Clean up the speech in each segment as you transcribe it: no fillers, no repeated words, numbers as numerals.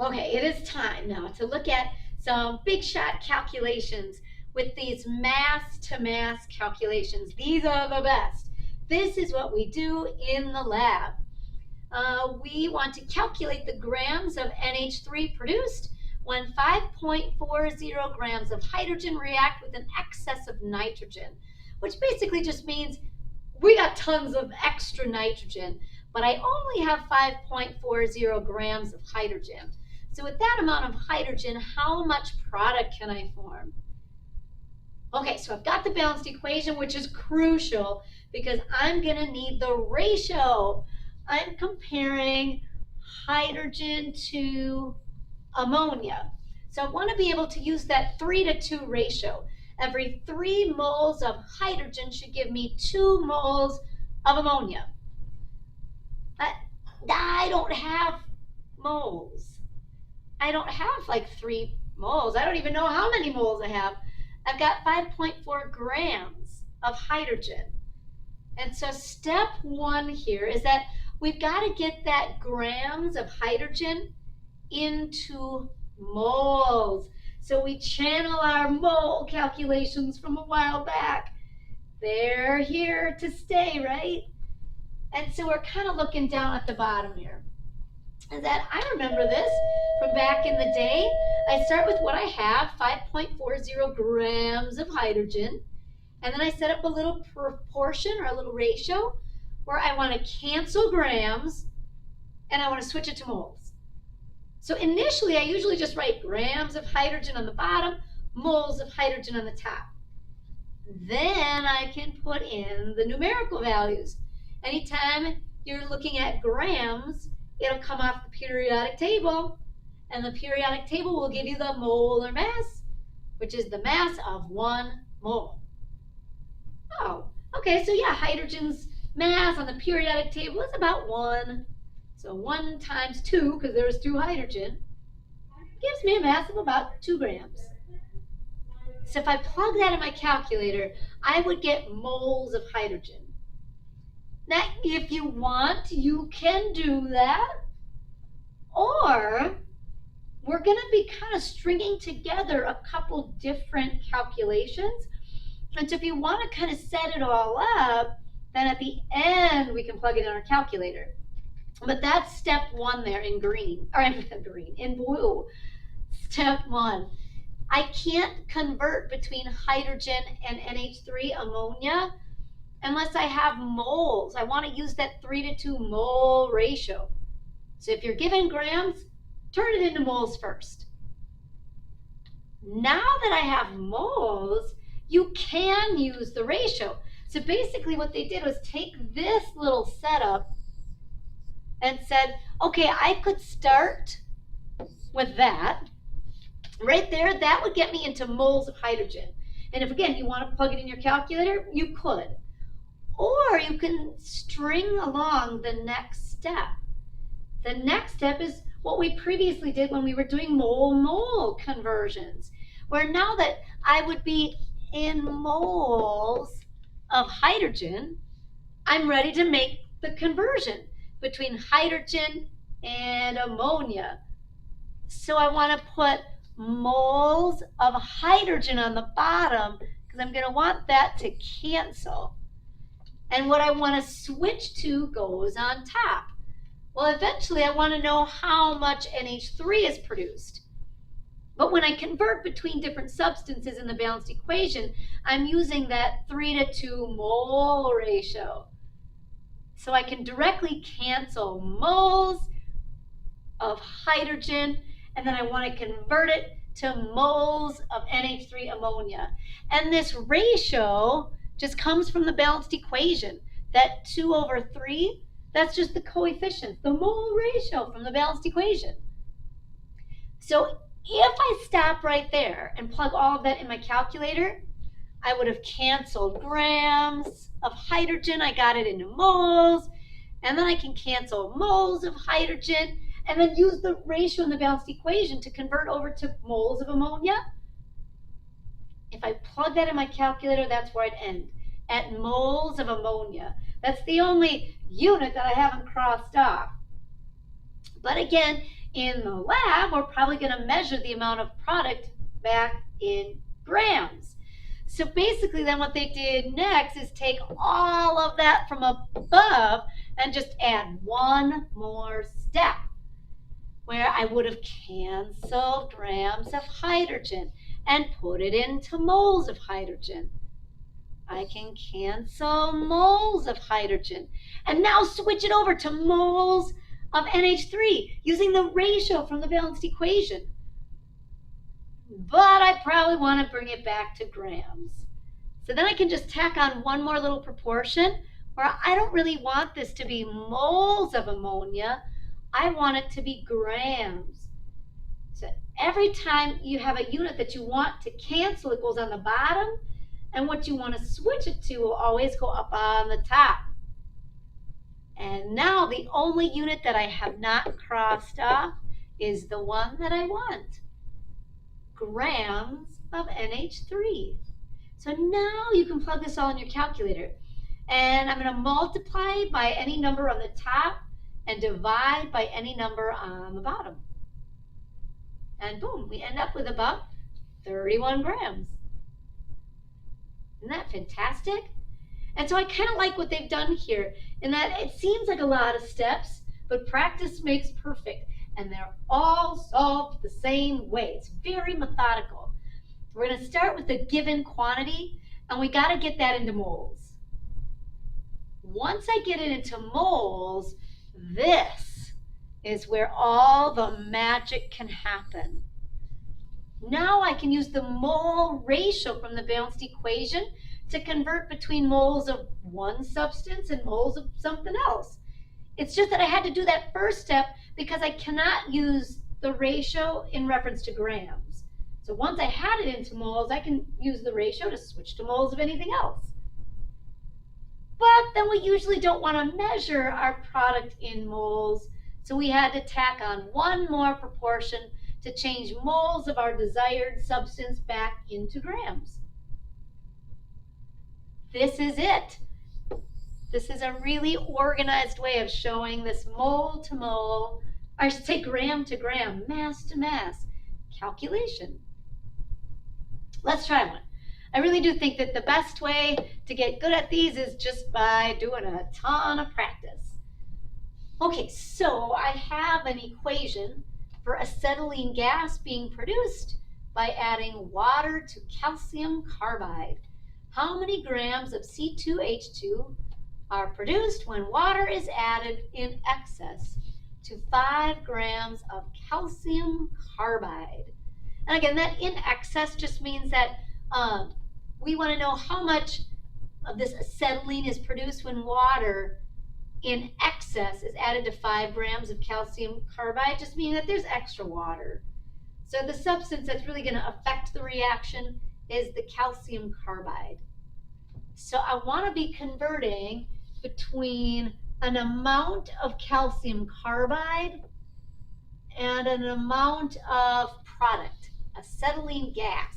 Okay, it is time now to look at some big shot calculations with these mass to mass calculations. These are the best. This is what we do in the lab. We want to calculate the grams of NH3 produced when 5.40 grams of hydrogen react with an excess of nitrogen, which basically just means we got tons of extra nitrogen, but I only have 5.40 grams of hydrogen. So with that amount of hydrogen, how much product can I form? Okay, so I've got the balanced equation, which is crucial because I'm going to need the ratio. I'm comparing hydrogen to ammonia. So I want to be able to use that 3:2 ratio. Every 3 moles of hydrogen should give me 2 moles of ammonia. I don't have moles. I don't have like 3 moles. I don't even know how many moles I have. I've got 5.4 grams of hydrogen. And so step 1 here is that we've got to get that grams of hydrogen into moles. So we channel our mole calculations from a while back. They're here to stay, right? And so we're kind of looking down at the bottom here. And that I remember this from back in the day. I start with what I have, 5.40 grams of hydrogen. And then I set up a little proportion or a little ratio where I want to cancel grams and I want to switch it to moles. So initially, I usually just write grams of hydrogen on the bottom, moles of hydrogen on the top. Then I can put in the numerical values. Anytime you're looking at grams, it'll come off the periodic table, and the periodic table will give you the molar mass, which is the mass of 1 mole. Oh, okay, so yeah, hydrogen's mass on the periodic table is about 1. So 1 times 2, because there's 2 hydrogen, gives me a mass of about 2 grams. So if I plug that in my calculator, I would get moles of hydrogen. Now, if you want, you can do that. Or we're going to be kind of stringing together a couple different calculations. And so if you want to kind of set it all up, then at the end we can plug it in our calculator. But that's step 1 there in green, or in blue. Step 1. I can't convert between hydrogen and NH3 ammonia unless I have moles. I want to use that 3:2 mole ratio. So if you're given grams, turn it into moles first. Now that I have moles, you can use the ratio. So basically what they did was take this little setup and said, okay, I could start with that. Right there, that would get me into moles of hydrogen. And if, again, you want to plug it in your calculator, you could. Or you can string along the next step. The next step is what we previously did when we were doing mole-mole conversions, where now that I would be in moles of hydrogen, I'm ready to make the conversion between hydrogen and ammonia. So I want to put moles of hydrogen on the bottom because I'm going to want that to cancel. And what I want to switch to goes on top. Well, eventually I want to know how much NH3 is produced. But when I convert between different substances in the balanced equation, I'm using that 3:2 mole ratio. So I can directly cancel moles of hydrogen, and then I want to convert it to moles of NH3 ammonia. And this ratio just comes from the balanced equation. That 2/3, that's just the coefficient, the mole ratio from the balanced equation. So if I stop right there and plug all of that in my calculator, I would have canceled grams of hydrogen. I got it into moles. And then I can cancel moles of hydrogen and then use the ratio in the balanced equation to convert over to moles of ammonia. If I plug that in my calculator, that's where I'd end, at moles of ammonia. That's the only unit that I haven't crossed off. But again, In the lab, we're probably going to measure the amount of product back in grams. So basically then what they did next is take all of that from above and just add one more step where I would have canceled grams of hydrogen and put it into moles of hydrogen. I can cancel moles of hydrogen and now switch it over to moles of NH3 using the ratio from the balanced equation. But I probably want to bring it back to grams. So then I can just tack on one more little proportion where I don't really want this to be moles of ammonia. I want it to be grams. So every time you have a unit that you want to cancel, it goes on the bottom, and what you want to switch it to will always go up on the top. And now the only unit that I have not crossed off is the one that I want. Grams of NH3. So now you can plug this all in your calculator. And I'm going to multiply by any number on the top and divide by any number on the bottom. And boom, we end up with about 31 grams. Isn't that fantastic? And so I kind of like what they've done here in that it seems like a lot of steps, but practice makes perfect. And they're all solved the same way. It's very methodical. We're going to start with the given quantity, and we got to get that into moles. Once I get it into moles, this is where all the magic can happen. Now I can use the mole ratio from the balanced equation to convert between moles of one substance and moles of something else. It's just that I had to do that first step because I cannot use the ratio in reference to grams. So once I had it into moles, I can use the ratio to switch to moles of anything else. But then we usually don't want to measure our product in moles, so we had to tack on one more proportion to change moles of our desired substance back into grams. This is it. This is a really organized way of showing this mole to mole, or I should say gram to gram, mass to mass calculation. Let's try one. I really do think that the best way to get good at these is just by doing a ton of practice. Okay, so I have an equation for acetylene gas being produced by adding water to calcium carbide. How many grams of C2H2 are produced when water is added in excess to 5 grams of calcium carbide? And again, that in excess just means that we want to know how much of this acetylene is produced when water in excess is added to 5 grams of calcium carbide, just meaning that there's extra water. So the substance that's really going to affect the reaction is the calcium carbide. So I want to be converting between an amount of calcium carbide and an amount of product, acetylene gas.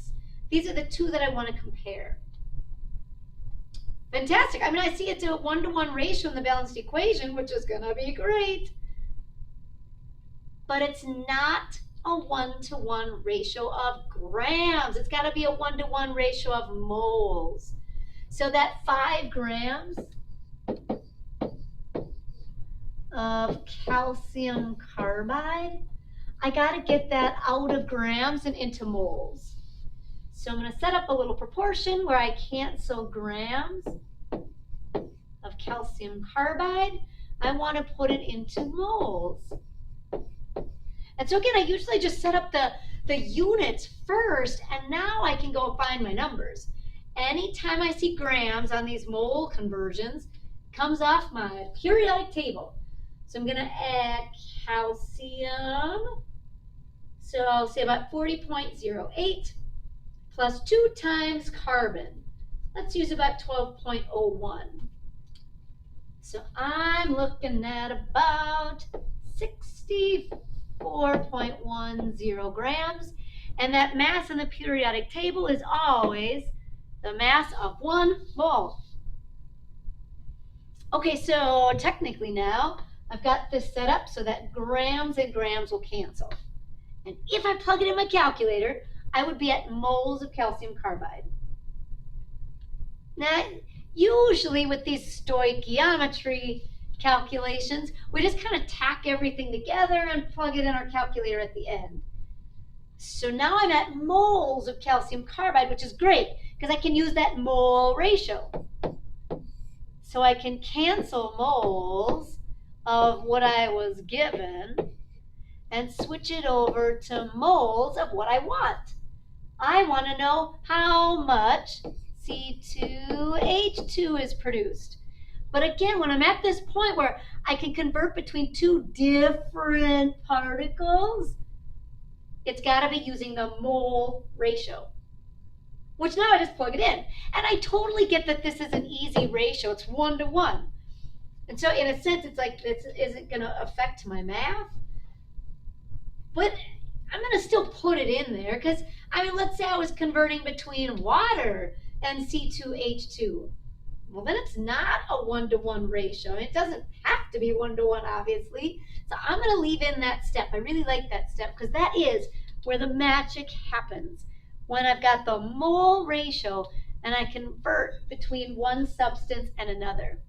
These are the two that I want to compare. Fantastic. I mean, I see it's a 1-to-1 ratio in the balanced equation, which is going to be great. But it's not a 1-to-1 ratio of grams. It's got to be a 1-to-1 ratio of moles. So that 5 grams of calcium carbide, I got to get that out of grams and into moles. So I'm going to set up a little proportion where I cancel grams of calcium carbide. I want to put it into moles. And so again, I usually just set up the units first, and now I can go find my numbers. Anytime I see grams on these mole conversions, it comes off my periodic table. So I'm going to add calcium. So I'll say about 40.08 plus 2 times carbon. Let's use about 12.01. So I'm looking at about 64.10 grams. And that mass in the periodic table is always the mass of 1 mole. Okay, so technically now, I've got this set up so that grams and grams will cancel. And if I plug it in my calculator, I would be at moles of calcium carbide. Now, usually with these stoichiometry calculations, we just kind of tack everything together and plug it in our calculator at the end. So now I'm at moles of calcium carbide, which is great because I can use that mole ratio. So I can cancel moles of what I was given and switch it over to moles of what I want. I want to know how much C2H2 is produced. But again, when I'm at this point where I can convert between two different particles, it's got to be using the mole ratio, which now I just plug it in. And I totally get that this is an easy ratio. It's 1 to 1. And so in a sense, it's like, this isn't going to affect my math. But I'm going to still put it in there because, I mean, let's say I was converting between water and C2H2. Well, then it's not a 1 to 1 ratio. It doesn't have to be 1 to 1, obviously. So I'm going to leave in that step. I really like that step because that is where the magic happens. When I've got the mole ratio and I convert between one substance and another.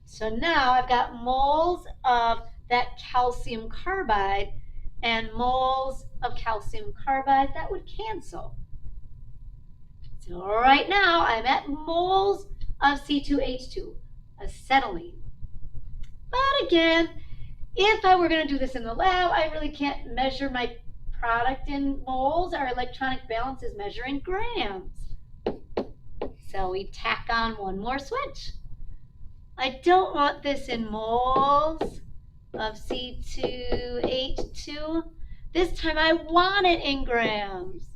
So now I've got moles of that calcium carbide and moles of calcium carbide that would cancel. So right now I'm at moles of C2H2, acetylene. But again, if I were going to do this in the lab, I really can't measure my product in moles. Our electronic balance is measuring grams. So we tack on one more switch. I don't want this in moles of C2H2. This time I want it in grams.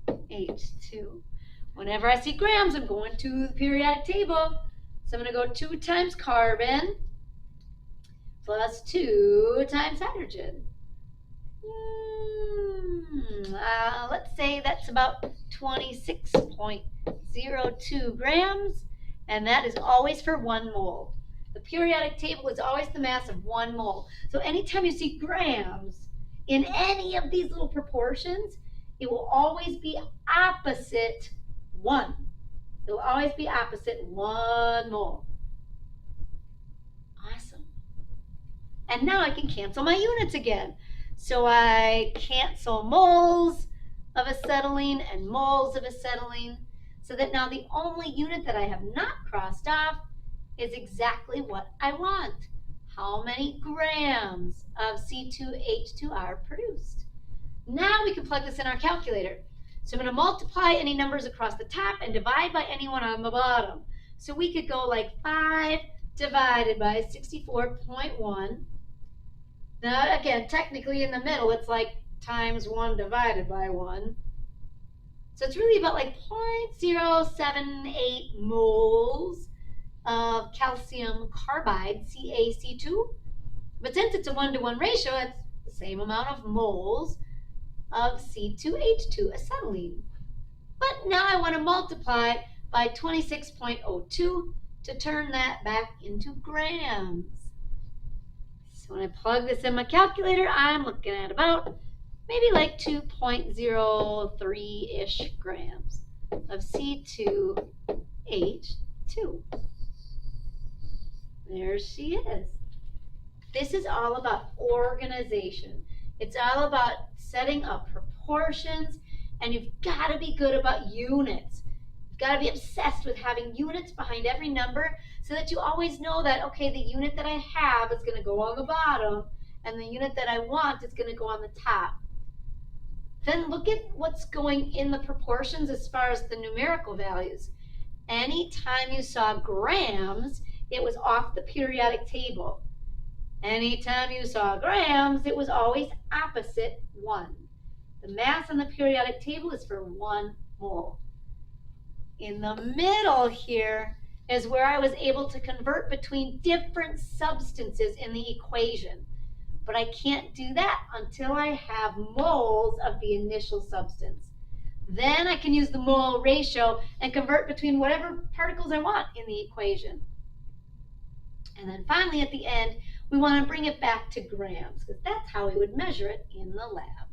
H2. Whenever I see grams, I'm going to the periodic table. So I'm going to go 2 times carbon plus 2 times hydrogen. Let's say that's about 26.02 grams, and that is always for 1 mole. The periodic table is always the mass of 1 mole. So anytime you see grams in any of these little proportions, it will always be opposite 1. It will always be opposite 1 mole. Awesome. And now I can cancel my units again. So I cancel moles of acetylene and moles of acetylene, so that now the only unit that I have not crossed off is exactly what I want. How many grams of C2H2 are produced? Now we can plug this in our calculator. So I'm going to multiply any numbers across the top and divide by any one on the bottom. So we could go like 5 divided by 64.1. Now again, technically in the middle, it's like times 1 divided by 1. So it's really about like 0.078 moles of calcium carbide, CaC2. But since it's a 1 to 1 ratio, it's the same amount of moles of C2H2 acetylene. But now I want to multiply by 26.02 to turn that back into grams. So when I plug this in my calculator, I'm looking at about maybe like 2.03-ish grams of C2H2. There she is. This is all about organization. It's all about setting up proportions, and you've got to be good about units. You've got to be obsessed with having units behind every number so that you always know that, okay, the unit that I have is going to go on the bottom, and the unit that I want is going to go on the top. Then look at what's going in the proportions as far as the numerical values. Anytime you saw grams, it was off the periodic table. Anytime you saw grams, it was always opposite 1. The mass on the periodic table is for 1 mole. In the middle here is where I was able to convert between different substances in the equation. But I can't do that until I have moles of the initial substance. Then I can use the mole ratio and convert between whatever particles I want in the equation. And then finally at the end, we want to bring it back to grams because that's how we would measure it in the lab.